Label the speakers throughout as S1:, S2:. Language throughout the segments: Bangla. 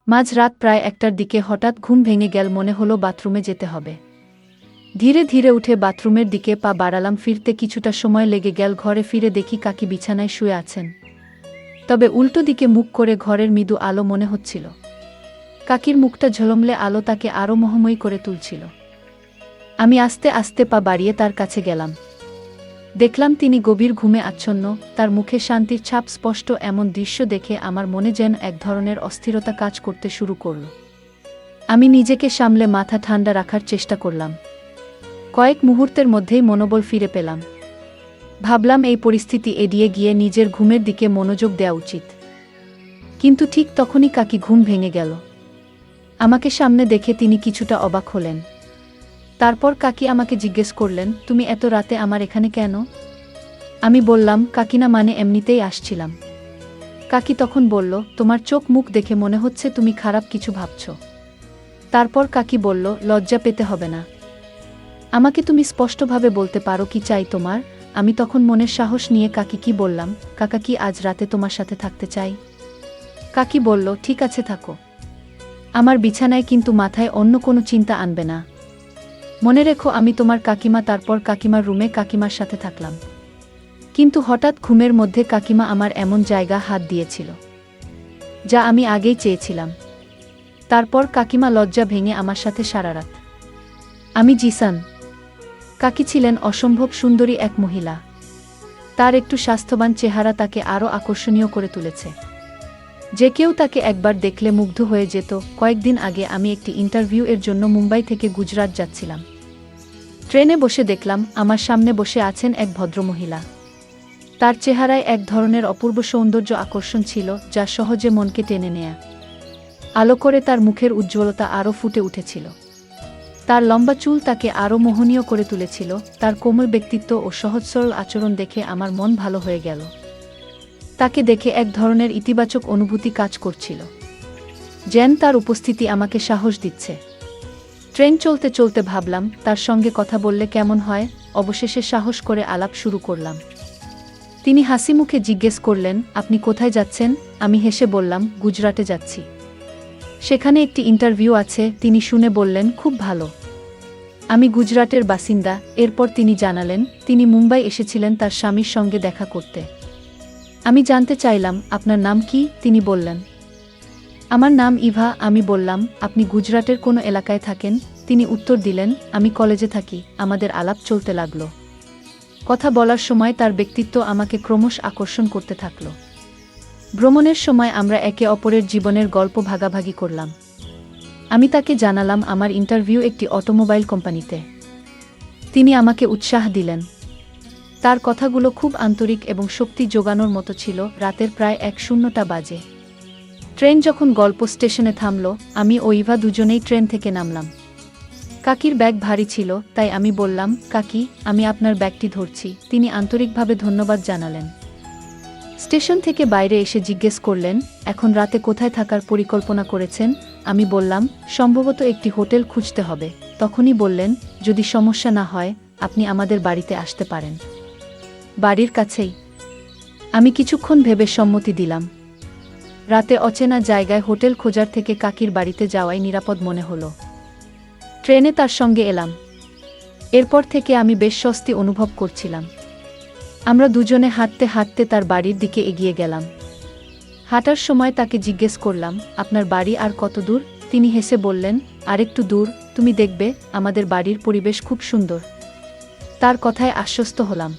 S1: মাঝরাত প্রায় ১টার দিকে হঠাৎ ঘুম ভেঙে গেল, মনে হলো বাথরুমে যেতে হবে। ধীরে ধীরে উঠে বাথরুমের দিকে পা বাড়ালাম, ফিরতে কিছুটা সময় লেগে গেল। ঘরে ফিরে দেখি কাকি বিছানায় শুয়ে আছেন, তবে উল্টো দিকে মুখ করে। ঘরের মৃদু আলো মনে হচ্ছিল, কাকির মুখটা ঝলমলে আলো তাকে আরও মোহময়ী করে তুলছিল। আমি আস্তে আস্তে পা বাড়িয়ে তার কাছে গেলাম। দেখলাম তিনি গভীর ঘুমে আচ্ছন্ন, তার মুখে শান্তির ছাপ স্পষ্ট। এমন দৃশ্য দেখে আমার মনে যেন এক ধরনের অস্থিরতা কাজ করতে শুরু করল। আমি নিজেকে সামলে মাথা ঠান্ডা রাখার চেষ্টা করলাম। কয়েক মুহূর্তের মধ্যেই মনোবল ফিরে পেলাম। ভাবলাম এই পরিস্থিতি এড়িয়ে গিয়ে নিজের ঘুমের দিকে মনোযোগ দেওয়া উচিত। কিন্তু ঠিক তখনই কাকি ঘুম ভেঙে গেল। আমাকে সামনে দেখে তিনি কিছুটা অবাক হলেন। তারপর কাকি আমাকে জিজ্ঞেস করলেন, তুমি এত রাতে আমার এখানে কেন? আমি বললাম, কাকিনা মানে এমনিতেই আসছিলাম। কাকি তখন বলল, তোমার চোখ মুখ দেখে মনে হচ্ছে তুমি খারাপ কিছু ভাবছ। তারপর কাকি বলল, লজ্জা পেতে হবে না, আমাকে তুমি স্পষ্টভাবে বলতে পারো কি চাই তোমার। আমি তখন মনের সাহস নিয়ে কাকি কি বললাম, কাকা কি আজ রাতে তোমার সাথে থাকতে চাই? কাকি বলল, ঠিক আছে থাকো, আমার বিছানায়, কিন্তু মাথায় অন্য কোনো চিন্তা আনবে না। মনে রেখো আমি তোমার কাকিমা। তারপর কাকিমার রুমে কাকিমার সাথে থাকলাম। কিন্তু হঠাৎ ঘুমের মধ্যে কাকিমা আমার এমন জায়গা হাত দিয়েছিল যা আমি আগেই চেয়েছিলাম। তারপর কাকিমা লজ্জা ভেঙে আমার সাথে সারা রাত। আমি জিসান। কাকি ছিলেন অসম্ভব সুন্দরী এক মহিলা। তার একটু স্বাস্থ্যবান চেহারা তাকে আরও আকর্ষণীয় করে তুলেছে। যে কেউ তাকে একবার দেখলে মুগ্ধ হয়ে যেত। কয়েকদিন আগে আমি একটি ইন্টারভিউ এর জন্য মুম্বাই থেকে গুজরাট যাচ্ছিলাম। ট্রেনে বসে দেখলাম আমার সামনে বসে আছেন এক ভদ্রমহিলা। তার চেহারায় এক ধরনের অপূর্ব সৌন্দর্য আকর্ষণ ছিল, যা সহজে মনকে টেনে নেয়া। আলো করে তার মুখের উজ্জ্বলতা আরও ফুটে উঠেছিল। তার লম্বা চুল তাকে আরও মোহনীয় করে তুলেছিল। তার কোমল ব্যক্তিত্ব ও সহজ সরল আচরণ দেখে আমার মন ভালো হয়ে গেল। তাকে দেখে এক ধরনের ইতিবাচক অনুভূতি কাজ করছিল, যেন তার উপস্থিতি আমাকে সাহস দিচ্ছে। ট্রেন চলতে চলতে ভাবলাম, তার সঙ্গে কথা বললে কেমন হয়। অবশেষে সাহস করে আলাপ শুরু করলাম। তিনি হাসি মুখে জিজ্ঞেস করলেন, আপনি কোথায় যাচ্ছেন? আমি হেসে বললাম, গুজরাটে যাচ্ছি, সেখানে একটি ইন্টারভিউ আছে। তিনি শুনে বললেন, খুব ভালো, আমি গুজরাটের বাসিন্দা। এরপর তিনি জানালেন, তিনি মুম্বাই এসেছিলেন তার স্বামীর সঙ্গে দেখা করতে। আমি জানতে চাইলাম, আপনার নাম কি? তিনি বললেন, আমার নাম ইভা। আমি বললাম, আপনি গুজরাটের কোনো এলাকায় থাকেন? তিনি উত্তর দিলেন, আমি কলেজে থাকি। আমাদের আলাপ চলতে লাগল। কথা বলার সময় তার ব্যক্তিত্ব আমাকে ক্রমশ আকর্ষণ করতে থাকল। ভ্রমণের সময় আমরা একে অপরের জীবনের গল্প ভাগাভাগি করলাম। আমি তাকে জানালাম আমার ইন্টারভিউ একটি অটোমোবাইল কোম্পানিতে। তিনি আমাকে উৎসাহ দিলেন। তার কথাগুলো খুব আন্তরিক এবং শক্তি যোগানোর মতো ছিল। রাতের প্রায় 1:00 বাজে। ট্রেন যখন গল্প স্টেশনে থামল, আমি ও ইভা দুজনেই ট্রেন থেকে নামলাম। কাকির ব্যাগ ভারী ছিল, তাই আমি বললাম, কাকি, আমি আপনার ব্যাগটি ধরছি। তিনি আন্তরিকভাবে ধন্যবাদ জানালেন। স্টেশন থেকে বাইরে এসে জিজ্ঞেস করলেন, এখন রাতে কোথায় থাকার পরিকল্পনা করেছেন? আমি বললাম, সম্ভবত একটি হোটেল খুঁজতে হবে। তখনই বললেন, যদি সমস্যা না হয় আপনি আমাদের বাড়িতে আসতে পারেন, বাড়ির কাছেই। আমি কিছুক্ষণ ভেবে সম্মতি দিলাম। রাতে অচেনা জায়গায় হোটেল খোঁজার থেকে কাকির বাড়িতে যাওয়াই নিরাপদ মনে হলো। ট্রেনে তার সঙ্গে এলাম। এরপর থেকে আমি বেশ স্বস্তি অনুভব করছিলাম। আমরা দুজনে হাঁটতে হাঁটতে তার বাড়ির দিকে এগিয়ে গেলাম। হাঁটার সময় তাকে জিজ্ঞেস করলাম, আপনার বাড়ি আর কত দূর? তিনি হেসে বললেন, আরেকটু দূর। তুমি দেখবে আমাদের বাড়ির পরিবেশ খুব সুন্দর। তার কথায় আশ্বস্ত হলাম।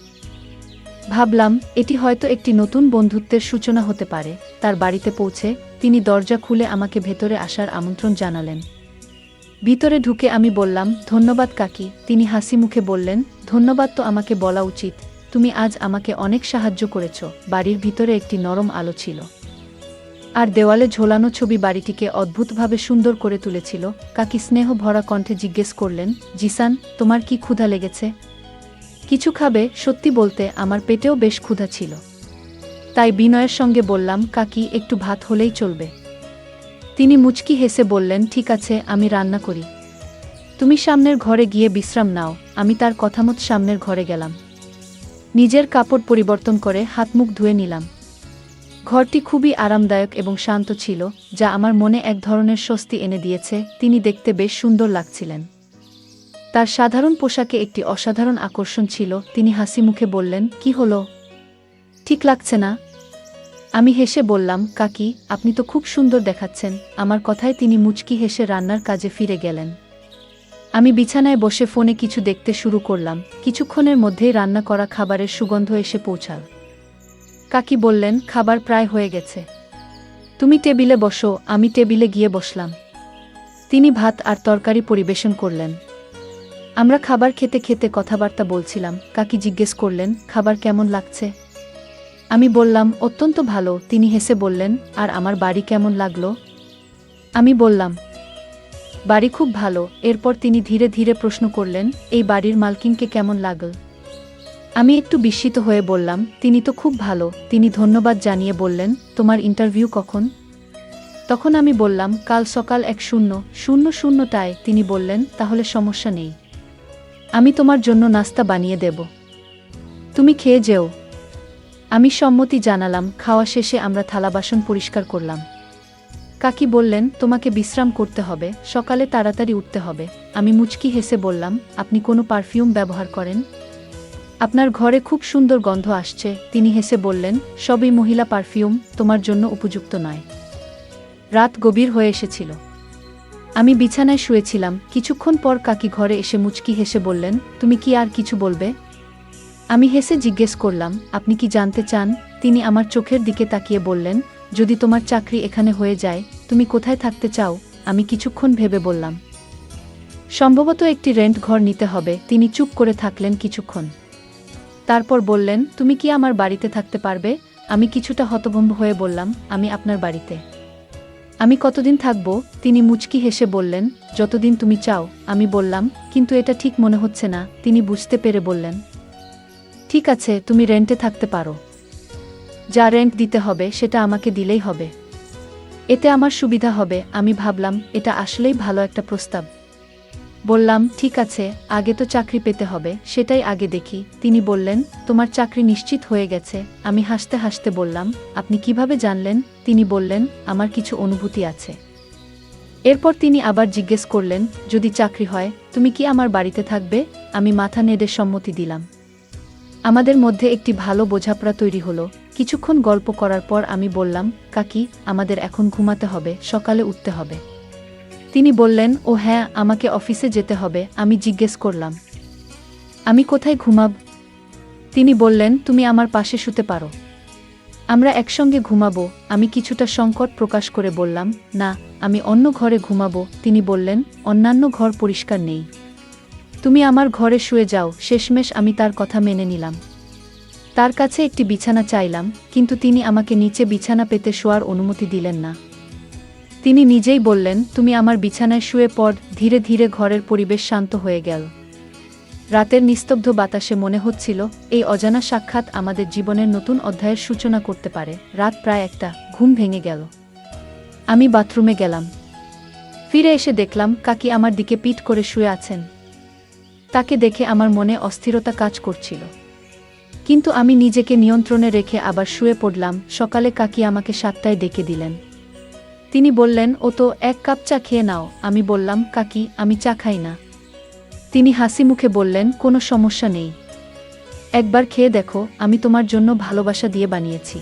S1: ভাবলাম, এটি হয়তো একটি নতুন বন্ধুত্বের সূচনা হতে পারে। তার বাড়িতে পৌঁছে তিনি দরজা খুলে আমাকে ভেতরে আসার আমন্ত্রণ জানালেন। ভিতরে ঢুকে আমি বললাম, ধন্যবাদ কাকি। তিনি হাসি মুখে বললেন, ধন্যবাদ তো আমাকে বলা উচিত, তুমি আজ আমাকে অনেক সাহায্য করেছ। বাড়ির ভিতরে একটি নরম আলো ছিল, আর দেওয়ালে ঝোলানো ছবি বাড়িটিকে অদ্ভুতভাবে সুন্দর করে তুলেছিল। কাকি স্নেহ ভরা কণ্ঠে জিজ্ঞেস করলেন, জিসান, তোমার কি ক্ষুধা লেগেছে? কিছু খাবে? সত্যি বলতে আমার পেটেও বেশ ক্ষুধা ছিল, তাই বিনয়ের সঙ্গে বললাম, কাকি, একটু ভাত হলেই চলবে। তিনি মুচকি হেসে বললেন, ঠিক আছে, আমি রান্না করি, তুমি সামনের ঘরে গিয়ে বিশ্রাম নাও। আমি তার কথামত সামনের ঘরে গেলাম। নিজের কাপড় পরিবর্তন করে হাত মুখ ধুয়ে নিলাম। ঘরটি খুবই আরামদায়ক এবং শান্ত ছিল, যা আমার মনে এক ধরনের স্বস্তি এনে দিয়েছে। তিনি দেখতে বেশ সুন্দর লাগছিলেন। তার সাধারণ পোশাকে একটি অসাধারণ আকর্ষণ ছিল। তিনি হাসি মুখে বললেন, কি হলো, ঠিক লাগছে না? আমি হেসে বললাম, কাকি, আপনি তো খুব সুন্দর দেখাচ্ছেন। আমার কথায় তিনি মুচকি হেসে রান্নার কাজে ফিরে গেলেন। আমি বিছানায় বসে ফোনে কিছু দেখতে শুরু করলাম। কিছুক্ষণের মধ্যেই রান্না করা খাবারের সুগন্ধ এসে পৌঁছাল। কাকি বললেন, খাবার প্রায় হয়ে গেছে, তুমি টেবিলে বসো। আমি টেবিলে গিয়ে বসলাম। তিনি ভাত আর তরকারি পরিবেশন করলেন। আমরা খাবার খেতে খেতে কথাবার্তা বলছিলাম। কাকি জিজ্ঞেস করলেন, খাবার কেমন লাগছে? আমি বললাম, অত্যন্ত ভালো। তিনি হেসে বললেন, আর আমার বাড়ি কেমন লাগলো? আমি বললাম, বাড়ি খুব ভালো। এরপর তিনি ধীরে ধীরে প্রশ্ন করলেন, এই বাড়ির মালকিনকে কেমন লাগল? আমি একটু বিস্মিত হয়ে বললাম, তিনি তো খুব ভালো। তিনি ধন্যবাদ জানিয়ে বললেন, তোমার ইন্টারভিউ কখন? তখন আমি বললাম, কাল সকাল ১:০০টায়। তিনি বললেন, তাহলে সমস্যা নেই, আমি তোমার জন্য নাস্তা বানিয়ে দেব, তুমি খেয়ে যেও। আমি সম্মতি জানালাম। খাওয়া শেষে আমরা থালাবাসন পরিষ্কার করলাম। কাকি বললেন, তোমাকে বিশ্রাম করতে হবে, সকালে তাড়াতাড়ি উঠতে হবে। আমি মুচকি হেসে বললাম, আপনি কোনো পারফিউম ব্যবহার করেন? আপনার ঘরে খুব সুন্দর গন্ধ আসছে। তিনি হেসে বললেন, সবই মহিলা পারফিউম, তোমার জন্য উপযুক্ত নয়। রাত গভীর হয়ে এসেছিল। আমি বিছানায় শুয়েছিলাম। কিছুক্ষণ পর কাকি ঘরে এসে মুচকি হেসে বললেন, তুমি কি আর কিছু বলবে? আমি হেসে জিজ্ঞেস করলাম, আপনি কি জানতে চান? তিনি আমার চোখের দিকে তাকিয়ে বললেন, যদি তোমার চাকরি এখানে হয়ে যায়, তুমি কোথায় থাকতে চাও? আমি কিছুক্ষণ ভেবে বললাম, সম্ভবত একটি রেন্ট ঘর নিতে হবে। তিনি চুপ করে থাকলেন কিছুক্ষণ। তারপর বললেন, তুমি কি আমার বাড়িতে থাকতে পারবে? আমি কিছুটা হতভম্ব হয়ে বললাম, আমি আপনার বাড়িতে? আমি কতদিন থাকব? তিনি মুচকি হেসে বললেন, যতদিন তুমি চাও। আমি বললাম, কিন্তু এটা ঠিক মনে হচ্ছে না। তিনি বুঝতে পেরে বললেন, ঠিক আছে, তুমি রেন্টে থাকতে পারো। যা রেন্ট দিতে হবে সেটা আমাকে দিলেই হবে, এতে আমার সুবিধা হবে। আমি ভাবলাম, এটা আসলেই ভালো একটা প্রস্তাব। বললাম, ঠিক আছে, আগে তো চাকরি পেতে হবে, সেটাই আগে দেখি। তিনি বললেন, তোমার চাকরি নিশ্চিত হয়ে গেছে। আমি হাসতে হাসতে বললাম, আপনি কিভাবে জানলেন? তিনি বললেন, আমার কিছু অনুভূতি আছে। এরপর তিনি আবার জিজ্ঞেস করলেন, যদি চাকরি হয়, তুমি কি আমার বাড়িতে থাকবে? আমি মাথা নেড়ে সম্মতি দিলাম। আমাদের মধ্যে একটি ভালো বোঝাপড়া তৈরি হলো। কিছুক্ষণ গল্প করার পর আমি বললাম, কাকি, আমাদের এখন ঘুমাতে হবে, সকালে উঠতে হবে। তিনি বললেন, ও হ্যাঁ, আমাকে অফিসে যেতে হবে। আমি জিজ্ঞেস করলাম, আমি কোথায় ঘুমাব? তিনি বললেন, তুমি আমার পাশে শুতে পারো, আমরা একসঙ্গে ঘুমাবো। আমি কিছুটা সংকট প্রকাশ করে বললাম, না, আমি অন্য ঘরে ঘুমাবো। তিনি বললেন, অন্যান্য ঘর পরিষ্কার নেই, তুমি আমার ঘরে শুয়ে যাও। শেষমেশ আমি তার কথা মেনে নিলাম। তার কাছে একটি বিছানা চাইলাম, কিন্তু তিনি আমাকে নিচে বিছানা পেতে শোয়ার অনুমতি দিলেন না। তিনি নিজেই বললেন, তুমি আমার বিছানায় শুয়ে পড়। ধীরে ধীরে ঘরের পরিবেশ শান্ত হয়ে গেল। রাতের নিস্তব্ধ বাতাসে মনে হচ্ছিল, এই অজানা সাক্ষাৎ আমাদের জীবনের নতুন অধ্যায়ের সূচনা করতে পারে। রাত প্রায় 1টা, ঘুম ভেঙে গেল। আমি বাথরুমে গেলাম। ফিরে এসে দেখলাম, কাকি আমার দিকে পিঠ করে শুয়ে আছেন। তাকে দেখে আমার মনে অস্থিরতা কাজ করছিল, কিন্তু আমি নিজেকে নিয়ন্ত্রণে রেখে আবার শুয়ে পড়লাম। সকালে কাকি আমাকে 7টায় ডেকে দিলেন। তিনি বললেন, ও তো 1 কাপ চা খেয়ে নাও। আমি বললাম, কাকি, আমি চা খাই না। তিনি হাসি মুখে বললেন, কোনো সমস্যা নেই, একবার খেয়ে দেখো, আমি তোমার জন্য ভালোবাসা দিয়ে বানিয়েছি।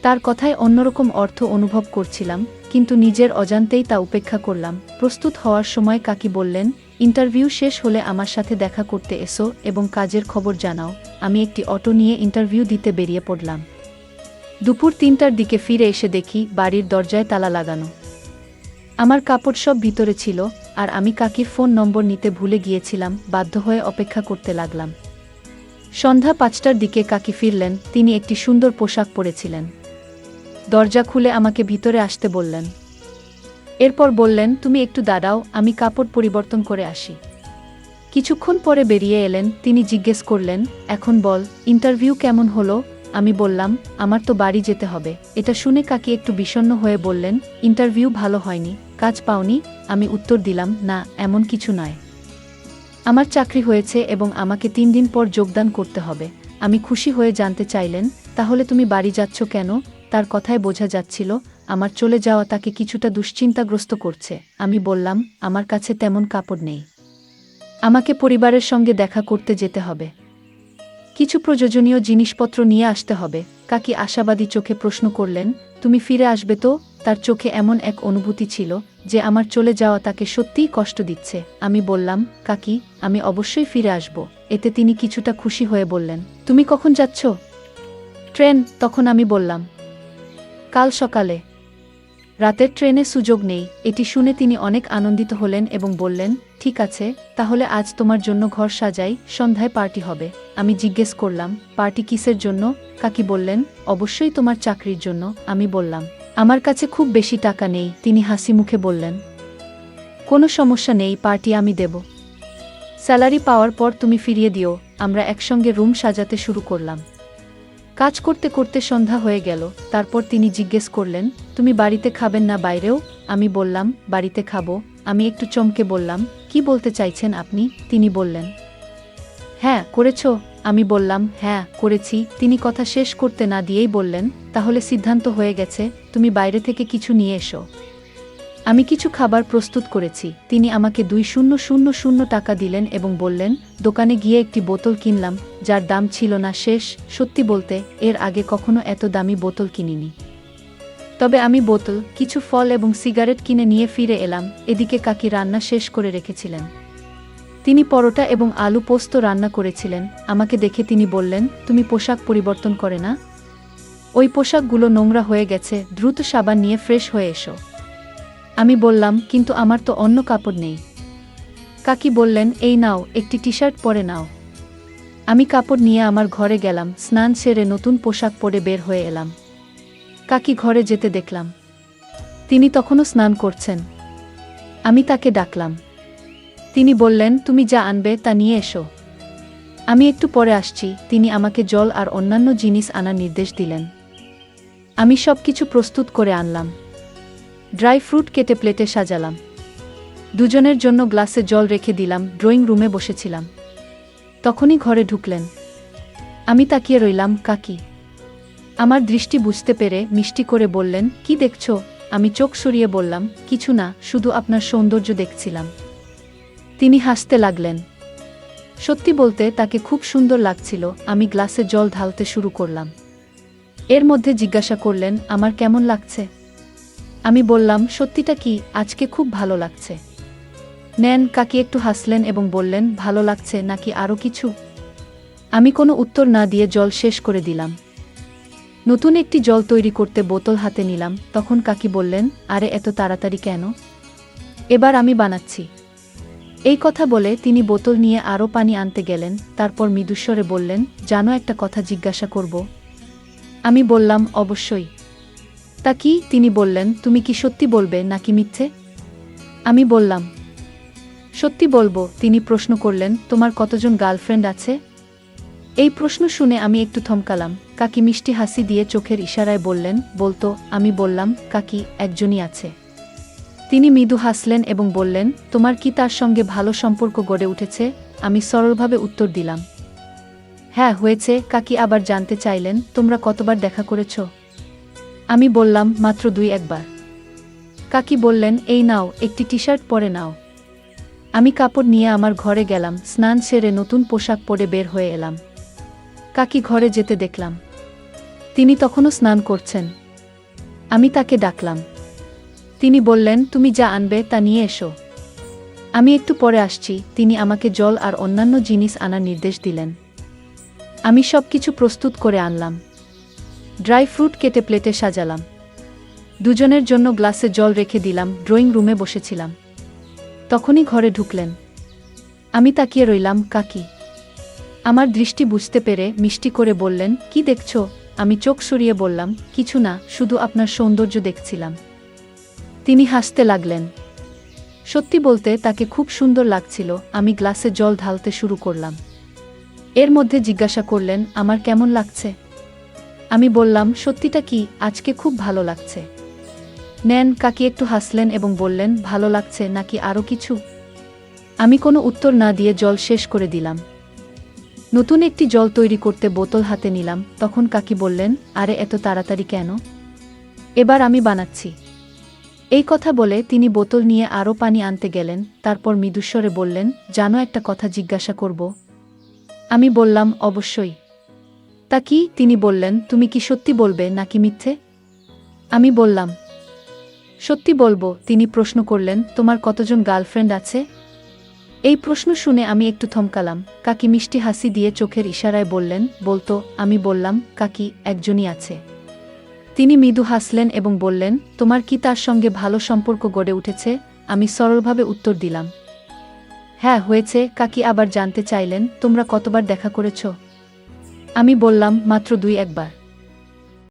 S1: তার কথায় অন্যরকম অর্থ অনুভব করছিলাম, কিন্তু নিজের অজান্তেই তা উপেক্ষা করলাম। প্রস্তুত হওয়ার সময় কাকি বললেন, ইন্টারভিউ শেষ হলে আমার সাথে দেখা করতে এসো এবং কাজের খবর জানাও। আমি একটি অটো নিয়ে ইন্টারভিউ দিতে বেরিয়ে পড়লাম। দুপুর 3টার দিকে ফিরে এসে দেখি বাড়ির দরজায় তালা লাগানো। আমার কাপড় সব ভিতরে ছিল, আর আমি কাকির ফোন নম্বর নিতে ভুলে গিয়েছিলাম। বাধ্য হয়ে অপেক্ষা করতে লাগলাম। সন্ধ্যা 5টার দিকে কাকি ফিরলেন। তিনি একটি সুন্দর পোশাক পরেছিলেন। দরজা খুলে আমাকে ভিতরে আসতে বললেন। এরপর বললেন, তুমি একটু দাঁড়াও, আমি কাপড় পরিবর্তন করে আসি। কিছুক্ষণ পরে বেরিয়ে এলেন। তিনি জিজ্ঞেস করলেন, এখন বল, ইন্টারভিউ কেমন হলো? আমি বললাম, আমার তো বাড়ি যেতে হবে। এটা শুনে কাকি একটু বিষণ্ণ হয়ে বললেন, ইন্টারভিউ ভালো হয়নি, কাজ পাওনি? আমি উত্তর দিলাম, না, এমন কিছু নয়। আমার চাকরি হয়েছে এবং আমাকে 3 দিন পর যোগদান করতে হবে। আমি খুশি হয়ে জানতে চাইলেন, তাহলে তুমি বাড়ি যাচ্ছ কেন? তার কথায় বোঝা যাচ্ছিল আমার চলে যাওয়া তাকে কিছুটা দুশ্চিন্তাগ্রস্ত করছে। আমি বললাম, আমার কাছে তেমন কাপড় নেই। আমাকে পরিবারের সঙ্গে দেখা করতে যেতে হবে। কিছু প্রয়োজনীয় জিনিসপত্র নিয়ে আসতে হবে। কাকি আশাবাদী চোখে প্রশ্ন করলেন, তুমি ফিরে আসবে তো? তার চোখে এমন এক অনুভূতি ছিল যে আমার চলে যাওয়া তাকে সত্যিই কষ্ট দিচ্ছে। আমি বললাম, কাকি, আমি অবশ্যই ফিরে আসব। এতে তিনি কিছুটা খুশি হয়ে বললেন, তুমি কখন যাচ্ছ? ট্রেন। তখন আমি বললাম, কাল সকালে। রাতের ট্রেনে সুযোগ নেই। এটি শুনে তিনি অনেক আনন্দিত হলেন এবং বললেন, ঠিক আছে, তাহলে আজ তোমার জন্য ঘর সাজাই, সন্ধ্যায় পার্টি হবে। আমি জিজ্ঞেস করলাম, পার্টি কিসের জন্য? কাকি বললেন, অবশ্যই তোমার চাকরির জন্য। আমি বললাম, আমার কাছে খুব বেশি টাকা নেই। তিনি হাসি মুখে বললেন, কোনো সমস্যা নেই, পার্টি আমি দেব। স্যালারি পাওয়ার পর তুমি ফিরিয়ে দিও। আমরা একসঙ্গে রুম সাজাতে শুরু করলাম। কাজ করতে করতে সন্ধ্যা হয়ে গেল। তারপর তিনি জিজ্ঞেস করলেন, তুমি বাড়িতে খাবেন না বাইরেও? আমি বললাম, বাড়িতে খাবো। আমি একটু চমকে বললাম, কি বলতে চাইছেন আপনি? তিনি বললেন, হ্যাঁ, করেছ? আমি বললাম, হ্যাঁ, করেছি। তিনি কথা শেষ করতে না দিয়েই বললেন, তাহলে সিদ্ধান্ত হয়ে গেছে, তুমি বাইরে থেকে কিছু নিয়ে এসো। আমি কিছু খাবার প্রস্তুত করেছি। তিনি আমাকে 2000 টাকা দিলেন এবং বললেন, দোকানে গিয়ে একটি বোতল কিনলাম, যার দাম ছিল না শেষ। সত্যি বলতে, এর আগে কখনো এত দামি বোতল কিনিনি। তবে আমি বোতল, কিছু ফল এবং সিগারেট কিনে নিয়ে ফিরে এলাম। এদিকে কাকি রান্না শেষ করে রেখেছিলেন। তিনি পরোটা এবং আলু পোস্ত রান্না করেছিলেন। আমাকে দেখে তিনি বললেন, তুমি পোশাক পরিবর্তন করে না? ওই পোশাকগুলো নোংরা হয়ে গেছে, দ্রুত সাবান নিয়ে ফ্রেশ হয়ে এসো। আমি বললাম, কিন্তু আমার তো অন্য কাপড় নেই। কাকি বললেন, এই নাও, একটি টি শার্ট পরে নাও। আমি কাপড় নিয়ে আমার ঘরে গেলাম, স্নান সেরে নতুন পোশাক পরে বের হয়ে এলাম। কাকি ঘরে যেতে দেখলাম। তিনি তখনও স্নান করছেন। আমি তাকে ডাকলাম। তিনি বললেন, তুমি যা আনবে তা নিয়ে এসো। আমি একটু পরে আসছি। তিনি আমাকে জল আর অন্যান্য জিনিস আনার নির্দেশ দিলেন। আমি সবকিছু প্রস্তুত করে আনলাম। ড্রাই ফ্রুট কেটে প্লেটে সাজালাম। দুজনের জন্য গ্লাসে জল রেখে দিলাম। ড্রয়িং রুমে বসেছিলাম। তখনই ঘরে ঢুকলেন। আমি তাকিয়ে রইলাম। কাকি আমার দৃষ্টি বুঝতে পেরে মিষ্টি করে বললেন, কি দেখছো? আমি চোখ সরিয়ে বললাম, কিছু না, শুধু আপনার সৌন্দর্য দেখছিলাম। তিনি হাসতে লাগলেন। সত্যি বলতে তাকে খুব সুন্দর লাগছিল। আমি গ্লাসে জল ঢালতে শুরু করলাম। এর মধ্যে জিজ্ঞাসা করলেন, আমার কেমন লাগছে? আমি বললাম, সত্যিটা কি, আজকে খুব ভালো লাগছে। নেন। কাকি একটু হাসলেন এবং বললেন, ভালো লাগছে নাকি আরও কিছু? আমি কোনো উত্তর না দিয়ে জল শেষ করে দিলাম। নতুন একটি জল তৈরি করতে বোতল হাতে নিলাম। তখন কাকি বললেন, আরে এত তাড়াতাড়ি কেন? এবার আমি বানাচ্ছি। এই কথা বলে তিনি বোতল নিয়ে আরও পানি আনতে গেলেন। তারপর মৃদুস্বরে বললেন, জানো একটা কথা জিজ্ঞাসা করব? আমি বললাম, অবশ্যই। তা কি? তিনি বললেন, তুমি কি সত্যি বলবে নাকি মিথ্যে? আমি বললাম, সত্যি বলবো। তিনি প্রশ্ন করলেন, তোমার কতজন গার্লফ্রেন্ড আছে? এই প্রশ্ন শুনে আমি একটু থমকালাম। কাকি মিষ্টি হাসি দিয়ে চোখের ইশারায় বললেন, বলতো। আমি বললাম, কাকি, একজনই আছে। তিনি মৃদু হাসলেন এবং বললেন, তোমার কি তার সঙ্গে ভালো সম্পর্ক গড়ে উঠেছে? আমি সরলভাবে উত্তর দিলাম, হ্যাঁ, হয়েছে। কাকি আবার জানতে চাইলেন, তোমরা কতবার দেখা করেছ? আমি বললাম, মাত্র 2-1 বার। কাকি বললেন, এই নাও, একটি টি শার্ট পরে নাও। আমি কাপড় নিয়ে আমার ঘরে গেলাম। স্নান সেরে নতুন পোশাক পরে বের হয়ে এলাম। কাকি ঘরে যেতে দেখলাম। তিনি তখনও স্নান করছেন। আমি তাকে ডাকলাম। তিনি বললেন, তুমি যা আনবে তা নিয়ে এসো। আমি একটু পরে আসছি। তিনি আমাকে জল আর অন্যান্য জিনিস আনার নির্দেশ দিলেন। আমি সবকিছু প্রস্তুত করে আনলাম। ড্রাই ফ্রুট কেটে প্লেটে সাজালাম। দুজনের জন্য গ্লাসে জল রেখে দিলাম। ড্রয়িং রুমে বসেছিলাম। তখনই ঘরে ঢুকলেন। আমি তাকিয়ে রইলাম। কাকি আমার দৃষ্টি বুঝতে পেরে মিষ্টি করে বললেন, কি দেখছো? আমি চোখ সরিয়ে বললাম, কিছু না, শুধু আপনার সৌন্দর্য দেখছিলাম। তিনি হাসতে লাগলেন। সত্যি বলতে তাকে খুব সুন্দর লাগছিল। আমি গ্লাসে জল ঢালতে শুরু করলাম। এর মধ্যে জিজ্ঞাসা করলেন, আমার কেমন লাগছে? আমি বললাম, সত্যিটা কি, আজকে খুব ভালো লাগছে। নেন। কাকি একটু হাসলেন এবং বললেন, ভালো লাগছে নাকি আরও কিছু? আমি কোনো উত্তর না দিয়ে জল শেষ করে দিলাম। নতুন একটি জল তৈরি করতে বোতল হাতে নিলাম। তখন কাকি বললেন, আরে এত তাড়াতাড়ি কেন? এবার আমি বানাচ্ছি। এই কথা বলে তিনি বোতল নিয়ে আরও পানি আনতে গেলেন, তারপর মৃদুস্বরে বললেন, জানো একটা কথা জিজ্ঞাসা করব? আমি বললাম, অবশ্যই। তা কি? তিনি বললেন, তুমি কি সত্যি বলবে নাকি মিথ্যে? আমি বললাম, সত্যি বলবো। তিনি প্রশ্ন করলেন, তোমার কতজন গার্লফ্রেন্ড আছে? এই প্রশ্ন শুনে আমি একটু থমকালাম। কাকি মিষ্টি হাসি দিয়ে চোখের ইশারায় বললেন, বলতো। আমি বললাম, কাকি, একজনই আছে। তিনি মৃদু হাসলেন এবং বললেন, তোমার কি তার সঙ্গে ভালো সম্পর্ক গড়ে উঠেছে? আমি সরলভাবে উত্তর দিলাম, হ্যাঁ, হয়েছে। কাকি আবার জানতে চাইলেন, তোমরা কতবার দেখা করেছ? আমি বললাম, মাত্র 2-1 বার।